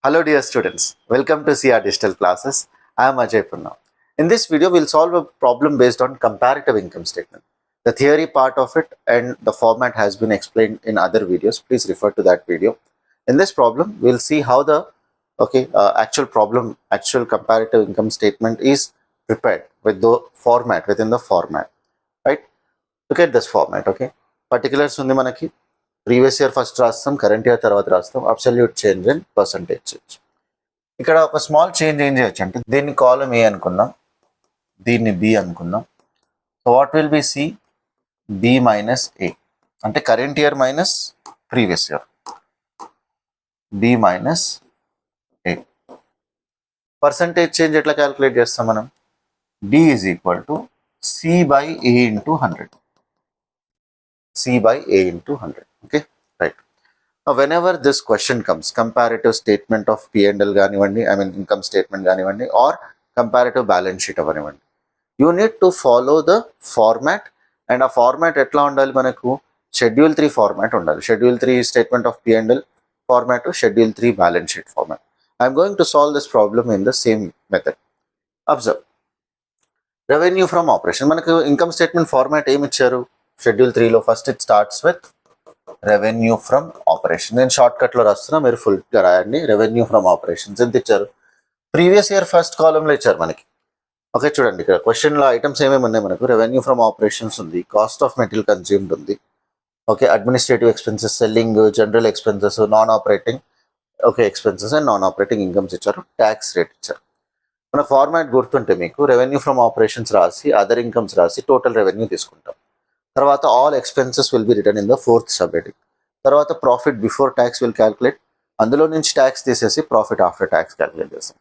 Hello dear students, welcome to CR Digital Classes. I am Ajay Punna. In this video, we'll solve a problem based on comparative income statement. The theory part of it and the format has been explained in other videos. Please refer to that video. In this problem, we'll see how the actual comparative income statement is prepared with the format, within the format, right? Look at this format, okay? Particulars ఉంది మనకి previous year first రాస్తాం, current year తర్వాత రాస్తాం, absolute change and percentage change. ఇక్కడ ఒక small change ఏం చేయొచ్చు అంటే దీన్ని కాలం ఏ అనుకుందాం, దీన్ని బి అనుకుందాం. So what will be C B minus A అంటే current year minus previous year, B minus A. Percentage change ఎట్లా క్యాలిక్యులేట్ చేస్తాం మనం? D is equal to C by A into 100. C by A into 100. Okay, right. Now, whenever this question comes, comparative statement of P&L ganivandi, I mean income statement ganivandi, or comparative balance sheet avanivandi, you need to follow the format, and a format etla undali manaku schedule 3 format undali. Schedule 3 statement of P&L format to schedule 3 balance sheet format. I am going to solve this problem in the same method. Observe. Revenue from operation. Manaku income statement format em icharu schedule 3లో first it starts with revenue from operation. నేను short కట్లో రాస్తున్నా, మీరు ఫుల్గా రాయండి. Revenue from operations ఎంత ఇచ్చారు? Previous year first కాలంలో ఇచ్చారు మనకి. ఓకే, చూడండి ఇక్కడ క్వశ్చన్లో ఐటమ్స్ ఏమేమి ఉన్నాయి మనకు. రెవెన్యూ ఫ్రమ్ ఆపరేషన్స్ ఉంది, కాస్ట్ ఆఫ్ మెటీరియల్ కన్స్యూమ్డ్ ఉంది, okay, administrative expenses, selling, general expenses, non operating expenses and non operating incomes ఇచ్చారు, ట్యాక్స్ రేట్ ఇచ్చారు. మన ఫార్మాట్ గుర్తుంటే మీకు రెవెన్యూ ఫ్రమ్ ఆపరేషన్స్ రాసి అదర్ ఇన్కమ్స్ రాసి టోటల్ రెవెన్యూ తీసుకుంటాం. తర్వాత all expenses will be return in the fourth sub heading. తర్వాత profit before tax will calculate, అందులో నుంచి ట్యాక్స్ తీసేసి ప్రాఫిట్ ఆఫ్టర్ ట్యాక్స్ క్యాల్కులేట్ చేస్తాం.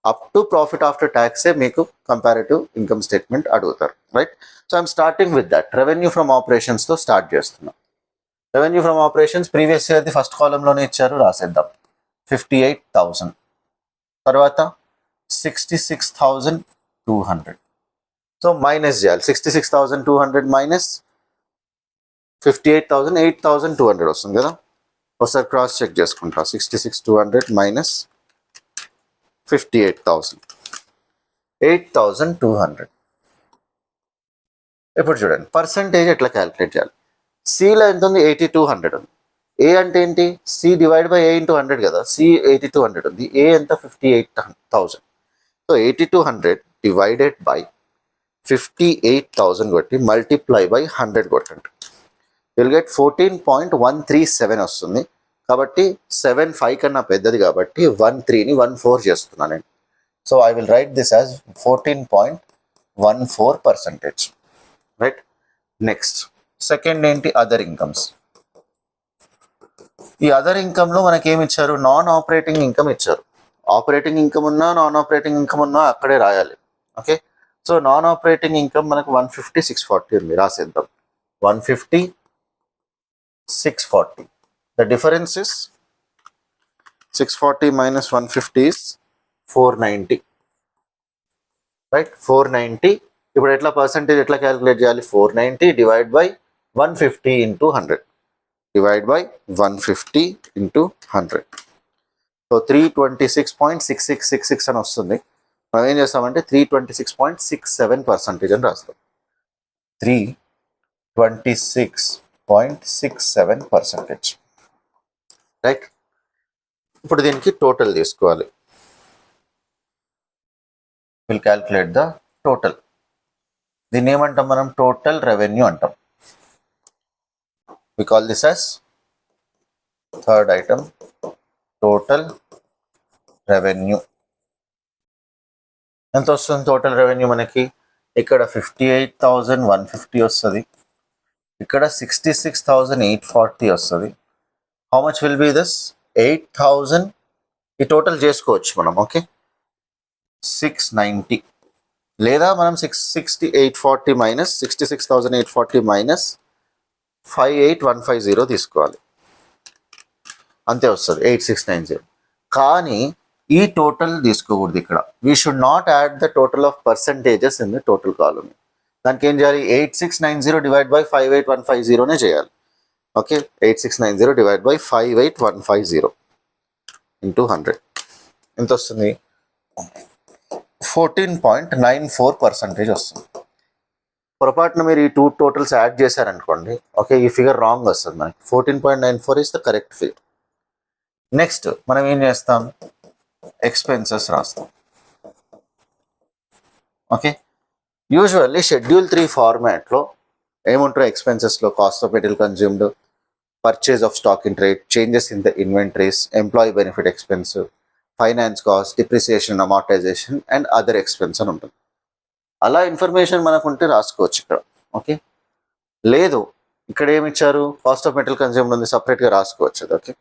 అప్ టు ప్రాఫిట్ ఆఫ్టర్ ట్యాక్సే మీకు కంపారిటివ్ ఇన్కమ్ స్టేట్మెంట్ అడుగుతారు, right? So I'm starting with that. Revenue from ఆపరేషన్స్తో start చేస్తున్నాం. రెవెన్యూ ఫ్రమ్ ఆపరేషన్స్ ప్రీవియస్ ఇయర్ది ఫస్ట్ కాలంలోనే ఇచ్చారు, రాసేద్దాం. 58,000. తర్వాత 66,200. సో మైనస్ చేయాలి. 66,200 మైనస్ 58,000, 8,200 వస్తుంది కదా. ఒకసారి క్రాస్ చెక్ చేసుకుంటా. 66,200 మైనస్ 58,000, 8,200. ఇప్పుడు చూడండి పర్సంటేజ్ ఎట్లా క్యాలిక్యులేట్ చేయాలి. సిలో ఎంత ఉంది? 8,200 ఉంది. ఏ అంటే ఏంటి? C divide by A into 100 కదా. సి 8,200 ఉంది, ఏ ఎంత? 58,000. సో 8,200 డివైడెడ్ బై 58,000 కొట్టి మల్టిప్లై బై 100 కొట్టండి. విల్ గెట్ 14.137 వస్తుంది. కాబట్టి 7.5 కన్నా పెద్దది కాబట్టి 13ని 14 చేస్తున్నాను నేను. So I will write this as 14.14%, right? Next second ఏంటి? Other incomes. ఈ అదర్ ఇన్కమ్లో మనకి ఏమి ఇచ్చారు? నాన్ ఆపరేటింగ్ ఇన్కమ్ ఇచ్చారు. ఆపరేటింగ్ ఇన్కమ్ ఉన్నా నాన్ ఆపరేటింగ్ ఇన్కమ్ ఉన్నా అక్కడే రాయాలి, okay? So non operating income మనకు 150, 640 ఉంది, రాసేద్దాం. 150, 640. The difference is 640 minus 150 is 490, right? 490. ఇప్పుడు ఎట్లా పర్సంటేజ్ ఎట్లా క్యాలిక్యులేట్ చేయాలి? 490 divide by 150 into 100, divide by 150 into 100. So 326.6666 అని వస్తుంది. మనం ఏం చేస్తామంటే 326.67% అని రాస్తాం. 326.67%, రైట్? ఇప్పుడు దీనికి టోటల్ తీసుకోవాలి. Will calculate the total. దీన్ని ఏమంటాం మనం? టోటల్ రెవెన్యూ అంటాం. We call this as third item, total revenue. ఎంత వస్తుంది టోటల్ రెవెన్యూ మనకి? ఇక్కడ 58,150 వస్తుంది, ఇక్కడ 66,840 వస్తుంది. How much will be this? 8,000. ఈ టోటల్ చేసుకోవచ్చు మనం, ఓకే? 690 లేదా మనం 66840 మైనస్ 66,840 మైనస్ 58,150 తీసుకోవాలి, అంతే వస్తుంది 8690. కానీ ఈ టోటల్ తీసుకోకూడదు ఇక్కడ. We should not add the total of percentages in the total column. దానికి ఏం చేయాలి? 8690 డివైడ్ బై 58,150నే చేయాలి, ఓకే? 8690 divide by 58,150 into 100. ఎంత వస్తుంది? 14.94% వస్తుంది. పొరపాటున మీరు ఈ టూ టోటల్స్ యాడ్ చేశారనుకోండి, ఓకే, ఈ ఫిగర్ రాంగ్ వస్తుంది మనకి. 14.94 is the correct figure. Next మనం ఏం చేస్తాం? ఎక్స్పెన్సెస్ రాస్తాం. ఓకే, యూజువల్లీ షెడ్యూల్ 3 ఫార్మాట్లో ఏముంటారు? ఎక్స్పెన్సెస్లో cost of material consumed, purchase of stock in trade, changes in the inventories, employee benefit expense, finance cost, depreciation, amortisation and other expense అని ఉంటుంది. అలా ఇన్ఫర్మేషన్ మనకు ఉంటే రాసుకోవచ్చు ఇక్కడ. ఓకే, లేదు ఇక్కడ ఏమి ఇచ్చారు? కాస్ట్ ఆఫ్ మెటీరియల్ కన్జ్యూమ్డ్ ఉంది, సపరేట్గా రాసుకోవచ్చు. ఓకే,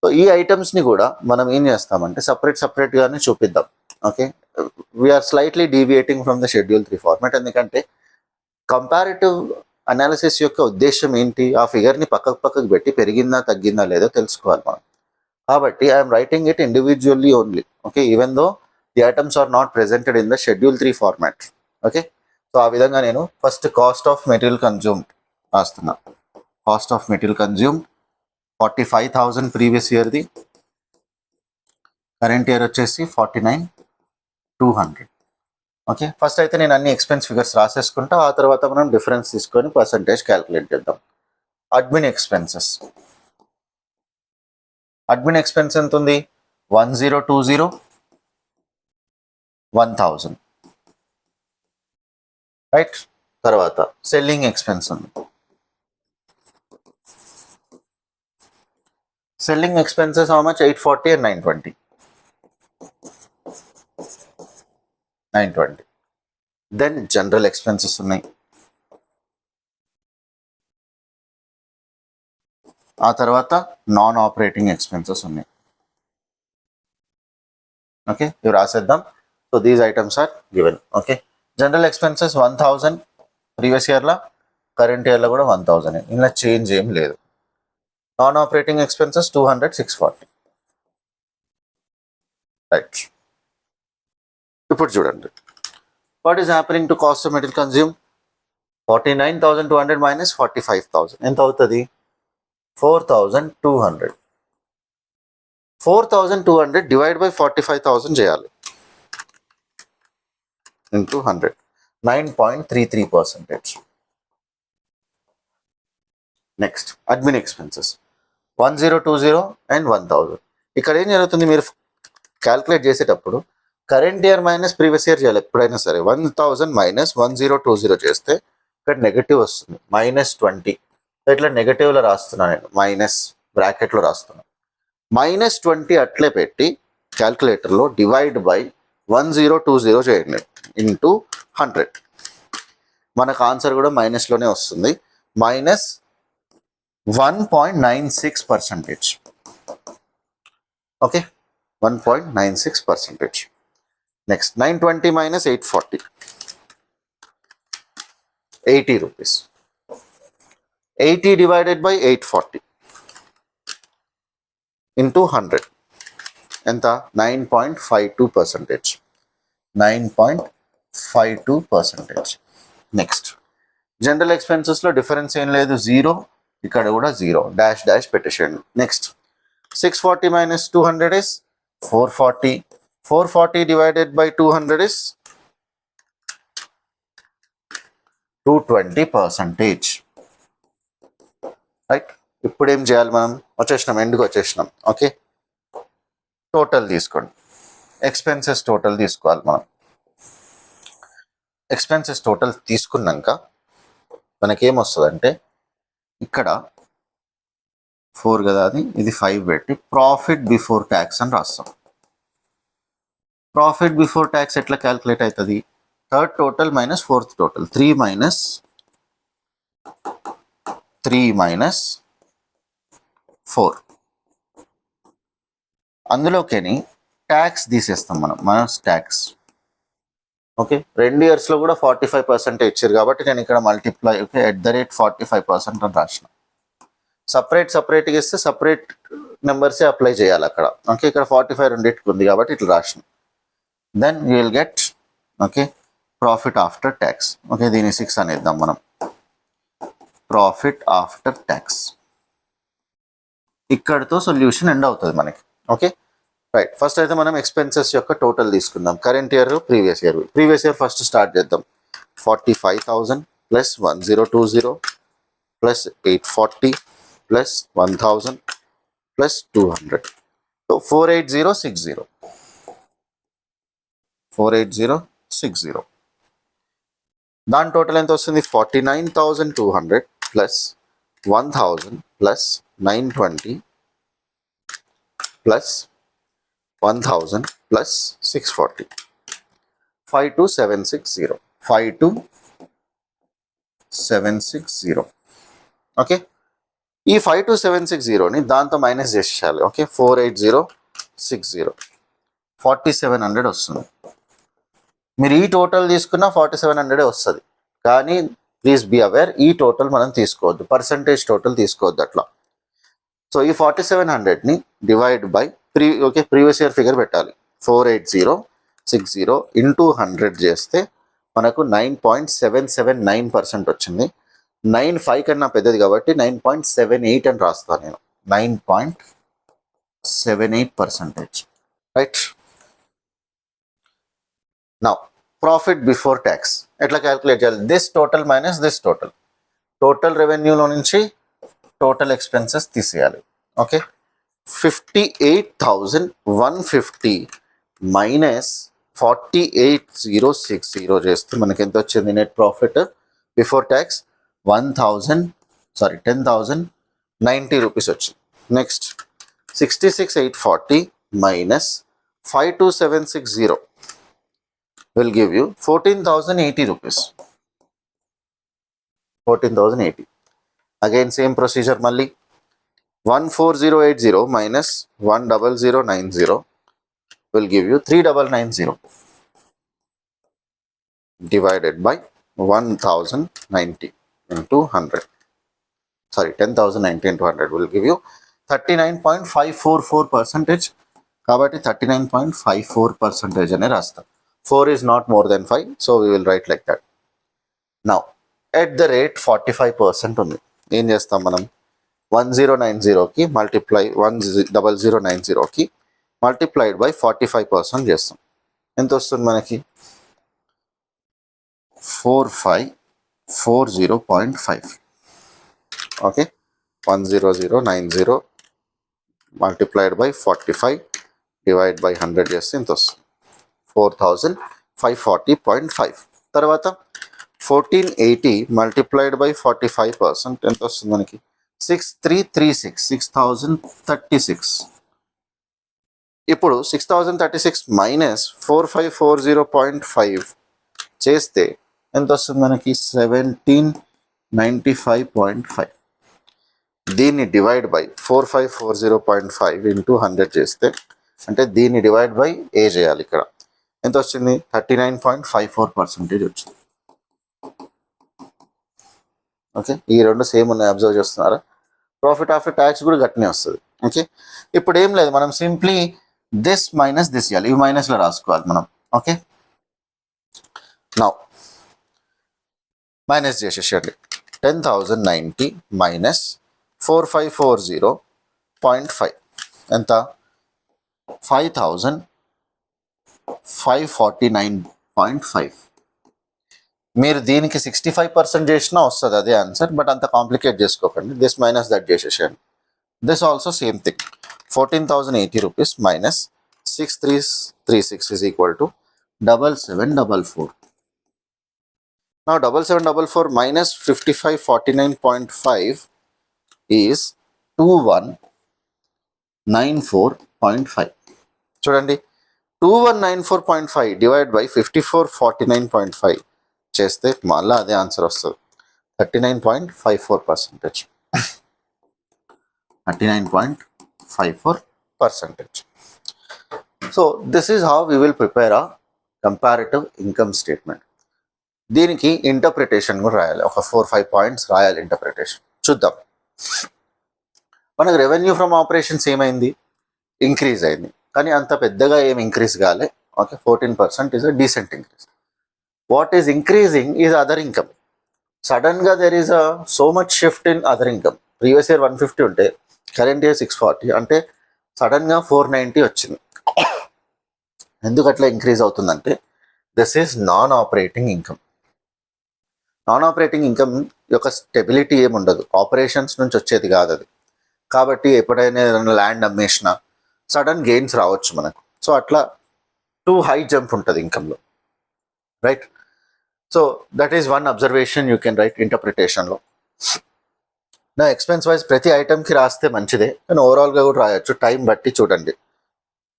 సో ఈ ఐటమ్స్ని కూడా మనం ఏం చేస్తామంటే సపరేట్గానే చూపిద్దాం. Okay, we're slightly deviating from the schedule 3 format. ఎందుకంటే కంపారిటివ్ అనాలిసిస్ యొక్క ఉద్దేశం ఏంటి? ఆ ఫిగర్ని పక్కకు పెట్టి పెరిగిందా తగ్గిందా లేదో తెలుసుకోవాలి మనం. కాబట్టి I'm writing it individually only. Okay, even though the items are not presented in the schedule 3 format. Okay, so ఆ విధంగా నేను first cost of material consumed రాస్తున్నా. Cost of material consumed 45,000 previous ఇయర్ది, కరెంట్ ఇయర్ వచ్చేసి 49,200. Okay, first అయితే నేను అన్ని expense figures రాసేసుకుంటా, ఆ తర్వాత మనం డిఫరెన్స్ తీసుకొని పర్సంటేజ్ క్యాలిక్యులేట్ చేద్దాం. Admin expenses. అడ్మిన్ ఎక్స్పెన్స్ ఎంత ఉంది? 1020, 1000. రైట్, తర్వాత సెల్లింగ్ ఎక్స్పెన్స్ ఉంది. Selling expenses how much? 840 and 920. 920. Then general expenses ఉన్నాయి. ఆ తర్వాత నాన్ ఆపరేటింగ్ ఎక్స్పెన్సెస్ ఉన్నాయి. ఓకే, ఇవి రాసేద్దాం. So these items are given. Okay, general expenses 1000 previous ఇయర్లో, కరెంట్ ఇయర్లో కూడా 1000. ఇలా చేంజ్ ఏం లేదు. Non operating expenses 200, 640. రైట్, ఇప్పుడు చూడండి, what is happening to cost of material consume? 49,200 minus 45,000 ఎంత అవుతుంది? 4,200. 4,200 డివైడ్ బై 45,000 చేయాలి into 100. 9.33%. Next admin expenses 1020 and 1000. ఇక్కడ ఏం జరుగుతుంది? మీరు క్యాల్కులేట్ చేసేటప్పుడు current year minus previous year చేయాలి ఎప్పుడైనా సరే. 1000 మైనస్ 1020 చేస్తే ఇక్కడ నెగటివ్ వస్తుంది, -20. ఇట్లా నెగటివ్లో రాస్తున్నాను నేను, మైనస్ బ్రాకెట్లో రాస్తున్నాను. -20 అట్లే పెట్టి క్యాల్కులేటర్లో డివైడ్ బై 1020 చేయండి ఇంటూ 100. మనకు ఆన్సర్ కూడా మైనస్లోనే వస్తుంది, -1.96%. Okay, 1.96%. Next 920 minus 840, 80 rupees. 80 divided by 840 into 100 ఎంత? 9.52%. 9.52%. నెక్స్ట్ జనరల్ ఎక్స్పెన్సెస్లో డిఫరెన్స్ ఏం లేదు, 0. ఇక్కడ కూడా 0, డాష్ డాష్ పెట్టేసేయండి. Next 640 minus 200 is 440. 440 divided by 200 is 220%. Right, ఇప్పుడు ఏం చేయాలి మనం? వచ్చేసినాం, ఎండ్కి వచ్చేసినాం. ఓకే, టోటల్ తీసుకోండి. ఎక్స్పెన్సెస్ టోటల్ తీసుకోవాలి మనం. ఎక్స్పెన్సెస్ టోటల్ తీసుకున్నాక మనకేమొస్తుందంటే ఇక్కడ 4 కదా, ఇది 5 పెట్టి ప్రాఫిట్ బిఫోర్ ట్యాక్స్ అని రాస్తాం. ప్రాఫిట్ బిఫోర్ ట్యాక్స్ ఎట్లా క్యాల్కులేట్ అవుతుంది? Third total minus fourth total. 3 minus 4. అందులోకి ట్యాక్స్ తీసేస్తాం మనం ట్యాక్స్. ఓకే, 2 ఇయర్స్లో కూడా 45% ఇచ్చారు కాబట్టి నేను ఇక్కడ మల్టిప్లై, ఓకే, @45% అని రాసిన. సపరేట్గా ఇస్తే సపరేట్ నెంబర్సే అప్లై చేయాలి అక్కడ. ఓకే, ఇక్కడ 45 రెండింటికి ఉంది కాబట్టి ఇట్లా రాసిన. Then you will get, okay, profit after tax. Okay, దీని 6 అనేద్దాం మనం. Profit after tax. ఇక్కడితో సొల్యూషన్ ఎండ్ అవుతుంది మనకి. ఓకే, రైట్, ఫస్ట్ అయితే మనం ఎక్స్పెన్సెస్ యొక్క టోటల్ తీసుకుందాం. Current year, previous year first start చేద్దాం. 45,000 plus 1020 plus 840 plus 1000 plus 200. So 48060. దాని టోటల్ ఎంత వస్తుంది? 49,200 plus 1000 plus 920 plus 1000 plus 640. 52760. 52760. Okay, ఈ 52760ని దాంతో మైనస్ చేసేయాలి. ఓకే, 48060, 4700 వస్తుంది. మీరు ఈ టోటల్ తీసుకున్న 4700 వస్తుంది. కానీ ప్లీజ్ బీ అవేర్, ఈ టోటల్ మనం తీసుకోవద్దు, పర్సంటేజ్ టోటల్ తీసుకోవద్దు అట్లా. సో ఈ 4700ని divide by previous year figure పెట్టాలి. 48060 ఇంటూ 100 చేస్తే మనకు 9.779% వచ్చింది. 95 కన్నా పెద్దది కాబట్టి 9.78 అని రాస్తాను నేను. 9.78%. Right, now profit before tax ఎట్లా క్యాలిక్యులేట్ చేయాలి? This total minus this total. Total రెవెన్యూలో నుంచి టోటల్ ఎక్స్పెన్సెస్ తీసేయాలి. ఓకే, 58,150 మైనస్ 48,060 చేస్తే మనకి ఎంత వచ్చింది? Net profit before tax 10,090 rupees వచ్చింది. Next 66,840 minus 52760 will give you 14,080 rupees. 14,080. Again same procedure malli. 14080 minus 10090 will give you 3990 divided by 1090 into 100. Sorry, 10,090 into 100 will give you 39.544%. కాబట్టి 39.54% అనే రాస్తాం. 4 is not more than 5, so we will write like that. Now, at the rate 45% ఉంది. ఏం చేస్తాం మనం? 1090కి multiply 10090కి multiplied by 45% చేస్తాం. ఎంత వస్తుంది మనకి? 4540.5. Okay, 10090 multiplied by 45 divide by 100 చేస్తే ఎంత వస్తుంది? 4,540.5. తర్వాత 1480 మల్టిప్లైడ్ బై 45% ఎంత వస్తుంది మనకి? 6336, 6036. ఇప్పుడు 6036 మైనస్ 4540.5 చేస్తే ఎంత వస్తుంది మనకి? 1795.5. దీన్ని డివైడ్ బై 4540.5 ఇంటూ 100 చేస్తే, అంటే దీన్ని డివైడ్ బై ఏ చేయాలి ఇక్కడ. ఎంత వచ్చింది? 39.54% వచ్చింది. ఓకే, ఈ రెండు సేమ్ ఉన్నాయి, అబ్జర్వ్ చేస్తున్నారా? ప్రాఫిట్ ఆఫ్టర్ ట్యాక్స్ కూడా గట్టినే వస్తుంది. ఓకే, ఇప్పుడు ఏం లేదు, మనం సింప్లీ దిస్ మైనస్ దిస్ చేయాలి. ఇవి మైనస్లో రాసుకోవాలి మనం. ఓకే, నౌ మైనస్ చేసేసేయండి. 10,090 మైనస్ 4540.5 ఎంత? 5,549.5. మీరు దీనికి 65% చేసినా వస్తుంది అదే ఆన్సర్, బట్ అంత కాంప్లికేట్ చేసుకోకండి. దిస్ మైనస్ దట్ చేసేసేయండి. This also same thing. 14,080 rupees minus 6336 is equal to 7744. Now 7744 minus 5549.5 is 2194.5. చూడండి, 2194.5 డివైడ్ బై 5449.5 చేస్తే మళ్ళీ అదే ఆన్సర్ వస్తుంది. 39.54%. 39.54%. So this is how we will prepare a comparative income statement. దీనికి interpretation కూడా రాయాలి. ఒక 4-5 పాయింట్స్ రాయాలి ఇంటర్ప్రిటేషన్. చూద్దాం. మనకు రెవెన్యూ ఫ్రమ్ ఆపరేషన్స్ ఏమైంది? ఇంక్రీజ్ అయింది, కానీ అంత పెద్దగా ఏం ఇంక్రీజ్ కాలే. Okay, 14% is a decent increase. What is increasing is other income. సడన్గా there is a so much shift in other income. Previous year 150 ఉంటే కరెంట్ ఇయర్ 640, అంటే సడన్గా 490 వచ్చింది. ఎందుకు అట్లా ఇంక్రీజ్ అవుతుందంటే this is non operating income. Non operating income యొక్క stability ఏముండదు, ఆపరేషన్స్ నుంచి వచ్చేది కాదు అది. కాబట్టి ఎప్పుడైనా ఏదైనా ల్యాండ్ అమ్మేసినా సడన్ గెయిన్స్ రావచ్చు మనకు. సో అట్లా టూ హై జంప్ ఉంటుంది ఇన్కమ్లో, right? So that is one observation you can write ఇంటర్ప్రిటేషన్లో. నా ఎక్స్పెన్స్ వైజ్ ప్రతి ఐటమ్కి రాస్తే మంచిదే, కానీ ఓవరాల్గా కూడా రాయొచ్చు, టైం బట్టి చూడండి.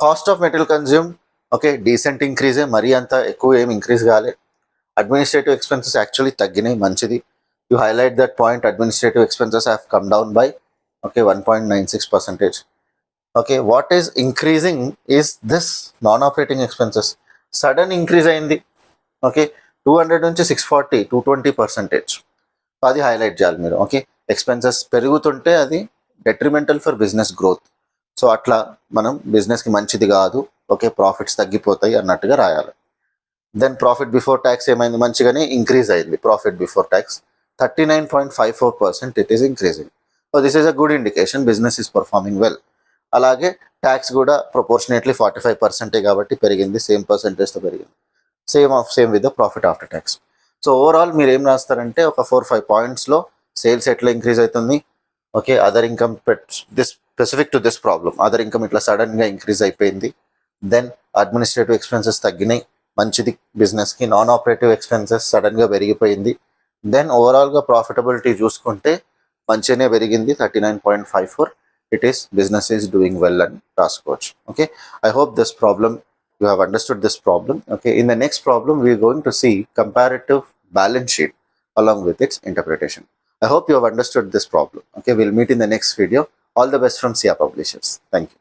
Cost of material consume okay decent ఇంక్రీజే, మరీ అంత ఎక్కువ ఏం ఇంక్రీజ్ కాలే. అడ్మినిస్ట్రేటివ్ ఎక్స్పెన్సెస్ యాక్చువల్లీ తగ్గినాయి, మంచిది. You highlight that point, administrative expenses have come down by okay 1.96%. Okay, what is increasing is this non operating expenses. Sudden increase అయింది, okay 200 నుంచి 640, 220%. అది హైలైట్ చేయాలి మీరు. ఓకే, ఎక్స్పెన్సెస్ పెరుగుతుంటే అది detrimental for business growth. So అట్లా మనం బిజినెస్కి మంచిది కాదు, ఓకే ప్రాఫిట్స్ తగ్గిపోతాయి అన్నట్టుగా రాయాలి. దెన్ ప్రాఫిట్ బిఫోర్ ట్యాక్స్ ఏమైంది, మంచిగానే ఇంక్రీజ్ అయింది. Profit before tax 39.54%, it is increasing. So this is a good indication, business is performing well. అలాగే ట్యాక్స్ కూడా ప్రొపోర్షనేట్లీ 45% కాబట్టి పెరిగింది, సేమ్ పర్సెంటేజ్తో పెరిగింది. Same with the profit after tax. So overall మీరు ఏం రాస్తారంటే ఒక 4-5 పాయింట్స్లో సేల్స్ ఎట్లా ఇంక్రీజ్ అవుతుంది, okay other income this specific to this problem, other income ఇట్లా సడన్గా ఇంక్రీజ్ అయిపోయింది. దెన్ అడ్మినిస్ట్రేటివ్ ఎక్స్పెన్సెస్ తగ్గినాయి, మంచిది బిజినెస్కి. నాన్ ఆపరేటివ్ ఎక్స్పెన్సెస్ సడన్గా పెరిగిపోయింది. దెన్ ఓవరాల్గా ప్రాఫిటబిలిటీ చూసుకుంటే మంచిగానే పెరిగింది, 39.54. It is business is doing well అని రాసుకోవచ్చు. Okay, I hope this problem you have understood this problem. Okay, in the next problem we are going to see comparative balance sheet along with its interpretation. I hope you have understood this problem. Okay, we'll meet in the next video. All the best from SIA Publishers. Thank you.